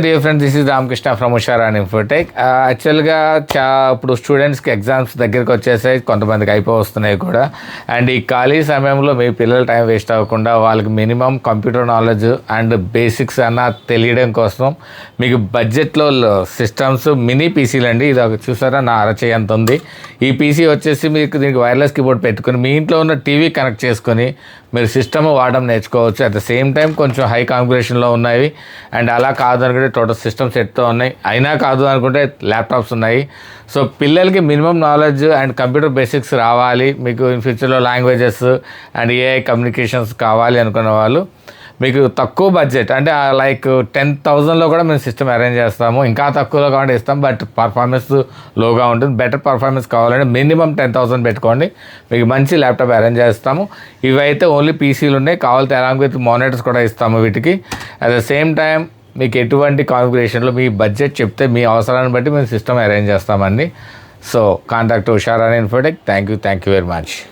Dear friends, this is Ramakrishna from Ushara Infotech. యాక్చువల్గా ఇప్పుడు స్టూడెంట్స్కి ఎగ్జామ్స్ దగ్గరికి వచ్చేసాయి, కొంతమందికి అయిపోతున్నాయి కూడా. అండ్ ఈ ఖాళీ సమయంలో మీ పిల్లల టైం వేస్ట్ అవ్వకుండా వాళ్ళకి minimum computer knowledge and basics అన్న తెలియడం కోసం మీకు బడ్జెట్లో సిస్టమ్స్ మినీ పీసీలు అండి. ఇది ఒక చూసారా, నా అరచేయి అంత ఉంది. ఈ పీసీ వచ్చేసి మీకు దీనికి వైర్లెస్ కీబోర్డ్ పెట్టుకుని మీ ఇంట్లో ఉన్న టీవీ కనెక్ట్ చేసుకొని మీరు సిస్టమ్ వాడడం నేర్చుకోవచ్చు. అట్ ద సేమ్ టైం కొంచెం హై కాన్ఫిగరేషన్లో ఉన్నాయి. అండ్ అలా కాదు అనుకుంటే టోటల్ సిస్టమ్ సెట్తో ఉన్నాయి. అయినా కాదు అనుకుంటే ల్యాప్టాప్స్ ఉన్నాయి. సో పిల్లలకి minimum knowledge and computer basics రావాలి, మీకు ఇన్ ఫ్యూచర్లో లాంగ్వేజెస్ అండ్ ఏఐ కమ్యూనికేషన్స్ కావాలి అనుకున్న వాళ్ళు మీకు తక్కువ బడ్జెట్ అంటే లైక్ 10,000లో కూడా మేము సిస్టమ్ అరేంజ్ చేస్తాము. ఇంకా తక్కువలో కావాలంటే ఇస్తాం, బట్ పర్ఫార్మెన్స్ లోగా ఉంటుంది. బెటర్ పర్ఫార్మెన్స్ కావాలంటే మినిమం 10,000 పెట్టుకోండి, మీకు మంచి ల్యాప్టాప్ అరేంజ్ చేస్తాము. ఇవైతే ఓన్లీ పీసీలు ఉన్నాయి, కావాలంటే అలాంగ్ విత్ మానిటర్స్ కూడా ఇస్తాము వీటికి. అట్ ద సేమ్ టైం మీకు ఎటువంటి కాన్ఫిగరేషన్లో మీ బడ్జెట్ చెప్తే మీ అవసరాన్ని బట్టి మేము సిస్టమ్ అరేంజ్ చేస్తామండి. So contact Ushara Infotech. Thank you very much.